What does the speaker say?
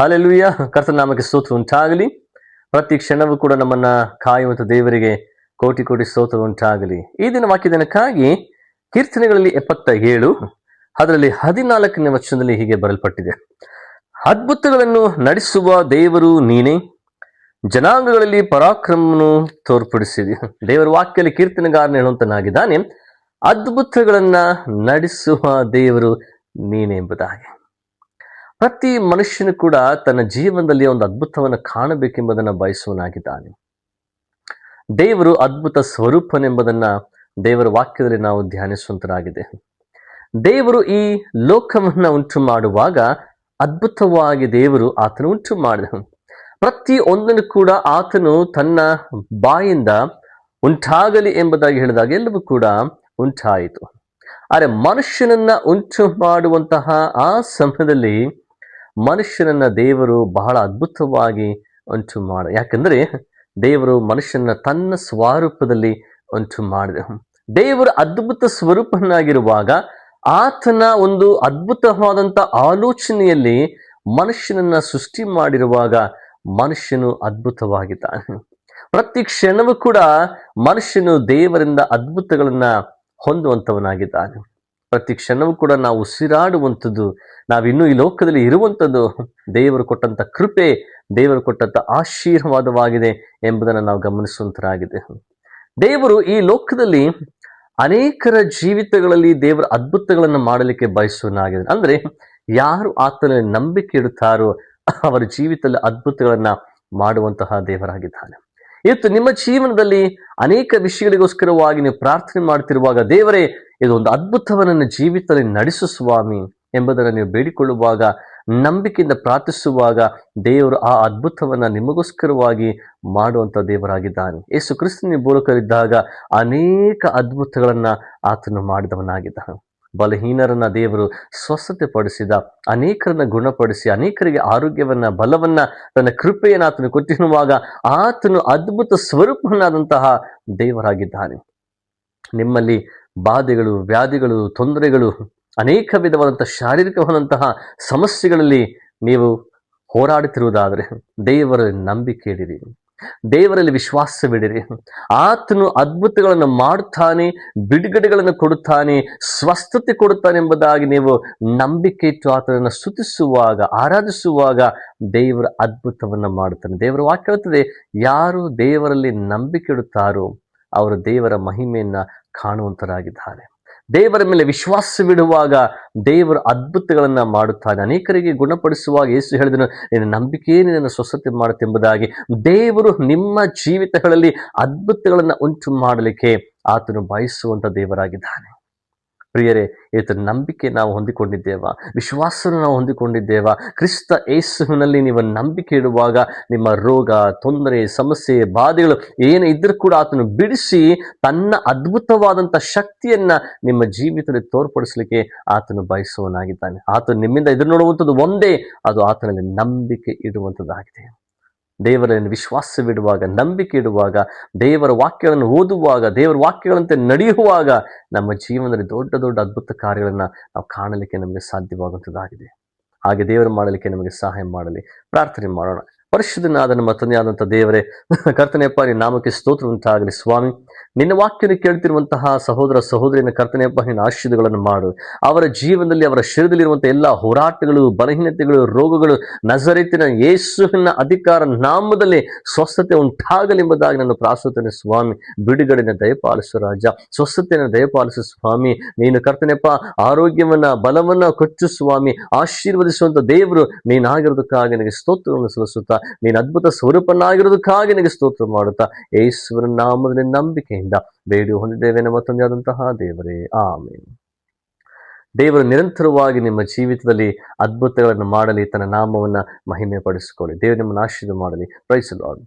Hallelujah. ಕರ್ತನ ನಾಮಕ್ಕೆ ಸ್ತೋತ್ರ ಉಂಟಾಗಲಿ. ಪ್ರತಿ ಕ್ಷಣವೂ ಕೂಡ ನಮ್ಮನ್ನ ಕಾಯುವಂತ ದೇವರಿಗೆ ಕೋಟಿ ಕೋಟಿ ಸ್ತೋತ್ರ ಉಂಟಾಗಲಿ. ಈ ದಿನ ವಾಕ್ಯದಿನಕ್ಕಾಗಿ ಕೀರ್ತನೆಗಳಲ್ಲಿ 77 ಅದರಲ್ಲಿ 14ನೇ ವಚನದಲ್ಲಿ ಹೀಗೆ ಬರೆಯಲ್ಪಟ್ಟಿದೆ: ಅದ್ಭುತಗಳನ್ನು ನಡೆಸುವ ದೇವರು ನೀನೇ, ಜನಾಂಗಗಳಲ್ಲಿ ಪರಾಕ್ರಮವನ್ನು ತೋರ್ಪಡಿಸಿದೆ. ದೇವರ ವಾಕ್ಯದಲ್ಲಿ ಕೀರ್ತನೆಗಾರನ ಹೇಳುವಂತನಾಗಿದ್ದಾನೆ, ಅದ್ಭುತಗಳನ್ನ ನಡೆಸುವ ದೇವರು ನೀನೇ ಎಂಬುದಾಗಿ. ಪ್ರತಿ ಮನುಷ್ಯನು ಕೂಡ ತನ್ನ ಜೀವನದಲ್ಲಿ ಒಂದು ಅದ್ಭುತವನ್ನು ಕಾಣಬೇಕೆಂಬುದನ್ನು ಬಯಸುವನಾಗಿದ್ದಾನೆ. ದೇವರು ಅದ್ಭುತ ಸ್ವರೂಪನೆಂಬುದನ್ನ ದೇವರ ವಾಕ್ಯದಲ್ಲಿ ನಾವು ಧ್ಯಾನಿಸುವಂತರಾಗಿದೆ. ದೇವರು ಈ ಲೋಕವನ್ನ ಉಂಟು ಮಾಡುವಾಗ ಅದ್ಭುತವಾಗಿ ದೇವರು ಆತನು ಉಂಟು ಮಾಡಿದ ಪ್ರತಿ ಒಂದನ್ನು ಕೂಡ ಆತನು ತನ್ನ ಬಾಯಿಂದ ಉಂಟಾಗಲಿ ಎಂಬುದಾಗಿ ಹೇಳಿದಾಗ ಎಲ್ಲವೂ ಕೂಡ ಉಂಟಾಯಿತು. ಆದರೆ ಮನುಷ್ಯನನ್ನ ಉಂಟು ಮಾಡುವಂತಹ ಆ ಸಮಯದಲ್ಲಿ ಮನುಷ್ಯನನ್ನ ದೇವರು ಬಹಳ ಅದ್ಭುತವಾಗಿ ಉಂಟು ಯಾಕಂದ್ರೆ ದೇವರು ಮನುಷ್ಯನ ತನ್ನ ಸ್ವರೂಪದಲ್ಲಿ ಉಂಟು ಮಾಡಿದೆ. ದೇವರ ಅದ್ಭುತ ಸ್ವರೂಪನಾಗಿರುವಾಗ ಆತನ ಒಂದು ಅದ್ಭುತವಾದಂತ ಆಲೋಚನೆಯಲ್ಲಿ ಮನುಷ್ಯನನ್ನ ಸೃಷ್ಟಿ ಮಾಡಿರುವಾಗ ಮನುಷ್ಯನು ಅದ್ಭುತವಾಗಿದ್ದಾನೆ. ಪ್ರತಿ ಕ್ಷಣವೂ ಕೂಡ ಮನುಷ್ಯನು ದೇವರಿಂದ ಅದ್ಭುತಗಳನ್ನ ಹೊಂದುವಂತವನಾಗಿದ್ದಾನೆ. ಪ್ರತಿ ಕ್ಷಣವೂ ಕೂಡ ನಾವು ಉಸಿರಾಡುವಂಥದ್ದು, ನಾವಿನ್ನೂ ಈ ಲೋಕದಲ್ಲಿ ಇರುವಂಥದ್ದು ದೇವರು ಕೊಟ್ಟಂತ ಕೃಪೆ, ದೇವರು ಕೊಟ್ಟಂತ ಆಶೀರ್ವಾದವಾಗಿದೆ ಎಂಬುದನ್ನು ನಾವು ಗಮನಿಸುವಂತರಾಗಿದೆ. ದೇವರು ಈ ಲೋಕದಲ್ಲಿ ಅನೇಕರ ಜೀವಿತಗಳಲ್ಲಿ ದೇವರ ಅದ್ಭುತಗಳನ್ನು ಮಾಡಲಿಕ್ಕೆ ಬಯಸುವನಾಗಿದೆ. ಅಂದ್ರೆ ಯಾರು ಆತನಲ್ಲಿ ನಂಬಿಕೆ ಇಡುತ್ತಾರೋ ಅವರ ಜೀವಿತದಲ್ಲಿ ಅದ್ಭುತಗಳನ್ನ ಮಾಡುವಂತಹ ದೇವರಾಗಿದ್ದಾನೆ. ಇವತ್ತು ನಿಮ್ಮ ಜೀವನದಲ್ಲಿ ಅನೇಕ ವಿಷಯಗಳಿಗೋಸ್ಕರವಾಗಿ ನೀವು ಪ್ರಾರ್ಥನೆ ಮಾಡ್ತಿರುವಾಗ, ದೇವರೇ ಇದೊಂದು ಅದ್ಭುತವನ್ನು ನನ್ನ ಜೀವಿತದಲ್ಲಿ ನಡೆಸು ಸ್ವಾಮಿ ಎಂಬುದನ್ನು ನೀವು ಬೇಡಿಕೊಳ್ಳುವಾಗ, ನಂಬಿಕೆಯಿಂದ ಪ್ರಾರ್ಥಿಸುವಾಗ ದೇವರು ಆ ಅದ್ಭುತವನ್ನ ನಿಮಗೋಸ್ಕರವಾಗಿ ಮಾಡುವಂತ ದೇವರಾಗಿದ್ದಾನೆ. ಯೇಸು ಕ್ರಿಸ್ತನ ಮೂಲಕರಿದ್ದಾಗ ಅನೇಕ ಅದ್ಭುತಗಳನ್ನ ಆತನು ಮಾಡಿದವನಾಗಿದ್ದಾನೆ. ಬಲಹೀನರನ್ನ ದೇವರು ಸ್ವಸ್ಥತೆ ಪಡಿಸಿದ, ಅನೇಕರನ್ನ ಗುಣಪಡಿಸಿ, ಅನೇಕರಿಗೆ ಆರೋಗ್ಯವನ್ನ, ಬಲವನ್ನ, ತನ್ನ ಕೃಪೆಯನ್ನು ಆತನು ಕೊಟ್ಟಿರುವಾಗ ಆತನು ಅದ್ಭುತ ಸ್ವರೂಪನಾದಂತಹ ದೇವರಾಗಿದ್ದಾನೆ. ನಿಮ್ಮಲ್ಲಿ ಬಾಧೆಗಳು, ವ್ಯಾಧಿಗಳು, ತೊಂದರೆಗಳು, ಅನೇಕ ವಿಧವಾದಂತಹ ಶಾರೀರಿಕವಾದಂತಹ ಸಮಸ್ಯೆಗಳಲ್ಲಿ ನೀವು ಹೋರಾಡುತ್ತಿರುವುದಾದರೆ ದೇವರಲ್ಲಿ ನಂಬಿಕೆ ಇಡಿರಿ, ದೇವರಲ್ಲಿ ವಿಶ್ವಾಸವಿಡಿರಿ. ಆತನು ಅದ್ಭುತಗಳನ್ನು ಮಾಡುತ್ತಾನೆ, ಬಿಡುಗಡೆಗಳನ್ನು ಕೊಡುತ್ತಾನೆ, ಸ್ವಸ್ಥತೆ ಕೊಡುತ್ತಾನೆ ಎಂಬುದಾಗಿ ನೀವು ನಂಬಿಕೆ ಇಟ್ಟು ಆತನನ್ನು ಸ್ತುತಿಸುವಾಗ, ಆರಾಧಿಸುವಾಗ ದೇವರ ಅದ್ಭುತವನ್ನ ಮಾಡುತ್ತಾನೆ. ದೇವರ ವಾಕ್ಯ ಹೇಳುತ್ತದೆ, ಯಾರು ದೇವರಲ್ಲಿ ನಂಬಿಕೆ ಇಡುತ್ತಾರೋ ಅವರು ದೇವರ ಮಹಿಮೆಯನ್ನ ಕಾಣುವಂತರಾಗಿದ್ದಾರೆ. ದೇವರ ಮೇಲೆ ವಿಶ್ವಾಸವಿಡುವಾಗ ದೇವರು ಅದ್ಭುತಗಳನ್ನ ಮಾಡುತ್ತಾನೆ. ಅನೇಕರಿಗೆ ಗುಣಪಡಿಸುವಾಗ ಯೇಸು ಹೇಳಿದನು, ನಿನ್ನ ನಂಬಿಕೆಯೇ ನಿನ್ನನ್ನು ಸ್ವಸ್ಥತೆ ಮಾಡುತ್ತೆಂಬುದಾಗಿ. ದೇವರು ನಿಮ್ಮ ಜೀವಿತಗಳಲ್ಲಿ ಅದ್ಭುತಗಳನ್ನ ಉಂಟು ಮಾಡಲಿಕ್ಕೆ ಆತನು ಬಯಸುವಂತ ದೇವರಾಗಿದ್ದಾನೆ. ಪ್ರಿಯರೇ, ಇವತ್ತು ನಂಬಿಕೆ ನಾವು ಹೊಂದಿಕೊಂಡಿದ್ದೇವಾ? ವಿಶ್ವಾಸವನ್ನು ನಾವು ಹೊಂದಿಕೊಂಡಿದ್ದೇವಾ? ಕ್ರಿಸ್ತ ಯೇಸುವಿನಲ್ಲಿ ನೀವು ನಂಬಿಕೆ ಇಡುವಾಗ ನಿಮ್ಮ ರೋಗ, ತೊಂದರೆ, ಸಮಸ್ಯೆ, ಬಾಧೆಗಳು ಏನು ಇದ್ರೂ ಕೂಡ ಆತನು ಬಿಡಿಸಿ ತನ್ನ ಅದ್ಭುತವಾದಂಥ ಶಕ್ತಿಯನ್ನ ನಿಮ್ಮ ಜೀವಿತದಲ್ಲಿ ತೋರ್ಪಡಿಸಲಿಕ್ಕೆ ಆತನು ಬಯಸುವನಾಗಿದ್ದಾನೆ. ಆತನು ನಿಮ್ಮಿಂದ ಎದುರು ನೋಡುವಂಥದ್ದು ಒಂದೇ, ಅದು ಆತನಲ್ಲಿ ನಂಬಿಕೆ ಇಡುವಂಥದ್ದಾಗಿದೆ. ದೇವರಲ್ಲಿ ವಿಶ್ವಾಸವಿಡುವಾಗ, ನಂಬಿಕೆ ಇಡುವಾಗ, ದೇವರ ವಾಕ್ಯಗಳನ್ನು ಓದುವಾಗ, ದೇವರ ವಾಕ್ಯಗಳಂತೆ ನಡೆಯುವಾಗ ನಮ್ಮ ಜೀವನದಲ್ಲಿ ದೊಡ್ಡ ದೊಡ್ಡ ಅದ್ಭುತ ಕಾರ್ಯಗಳನ್ನ ನಾವು ಕಾಣಲಿಕ್ಕೆ ನಮಗೆ ಸಾಧ್ಯವಾಗುವಂಥದ್ದಾಗಿದೆ. ಹಾಗೆ ದೇವರು ಮಾಡಲಿಕ್ಕೆ ನಮಗೆ ಸಹಾಯ ಮಾಡಲಿ. ಪ್ರಾರ್ಥನೆ ಮಾಡೋಣ. ಪರಿಶುದ್ಧನಾದ ನಮ್ಮ ತಂದೆಯಾದಂಥ ದೇವರೇ, ಕರ್ತನೆಯಪ್ಪ ನಿನ್ನ ನಾಮಕ್ಕೆ ಸ್ತೋತ್ರ ಉಂಟಾಗಲಿ. ಸ್ವಾಮಿ, ನಿನ್ನ ವಾಕ್ಯನ ಕೇಳ್ತಿರುವಂತಹ ಸಹೋದರ ಸಹೋದರಿಯನ್ನ ಕರ್ತನೆಯಪ್ಪ ನಿನ್ನ ಆಶೀರ್ವಾದಗಳನ್ನು ಮಾಡು. ಅವರ ಜೀವನದಲ್ಲಿ, ಅವರ ಶರೀರದಲ್ಲಿರುವಂತಹ ಎಲ್ಲ ಹೋರಾಟಗಳು, ಬಲಹೀನತೆಗಳು, ರೋಗಗಳು ನಜರೇತಿನ ಯೇಸುವಿನ ಅಧಿಕಾರ ನಾಮದಲ್ಲಿ ಸ್ವಸ್ಥತೆ ಉಂಟಾಗಲಿ ಎಂಬುದಾಗಿ ನಾನು ಪ್ರಾರ್ಥನೆ. ಸ್ವಾಮಿ, ಬಿಡುಗಡೆನ ದಯಪಾಲಿಸು ರಾಜ, ಸ್ವಸ್ಥತೆಯನ್ನು ದಯಪಾಲಿಸು ಸ್ವಾಮಿ. ನೀನು ಕರ್ತನೆಯಪ್ಪ ಆರೋಗ್ಯವನ್ನ, ಬಲವನ್ನ ಕೊಟ್ಟು ಸ್ವಾಮಿ ಆಶೀರ್ವದಿಸುವಂತ ದೇವರು ನೀನಾಗಿರೋದಕ್ಕಾಗಿ ನನಗೆ ಸ್ತೋತ್ರವನ್ನು ಸಲ್ಲಿಸುತ್ತಾ, ನೀನು ಅದ್ಭುತ ಸ್ವರೂಪನಾಗಿರೋದಕ್ಕಾಗಿ ನನಗೆ ಸ್ತೋತ್ರ ಮಾಡುತ್ತಾ ಯೇಸುವಿನ ನಾಮದಲ್ಲಿ ನಂಬಿಕೆಯಿಂದ ಬೇಡಿ ಹೊಂದಿದ್ದೇವೆ ನಮ್ಮ ತಂದೆಯಾದಂತಹ ದೇವರೇ, ಆಮೆನ್. ದೇವರು ನಿರಂತರವಾಗಿ ನಿಮ್ಮ ಜೀವಿತದಲ್ಲಿ ಅದ್ಭುತಗಳನ್ನು ಮಾಡಲಿ, ತನ್ನ ನಾಮವನ್ನ ಮಹಿಮೆ ಪಡಿಸಿಕೊಳ್ಳಿ. ದೇವರು ನಿಮ್ಮನ್ನು ಆಶೀರ್ವಾದ ಮಾಡಲಿ. Praise the lord.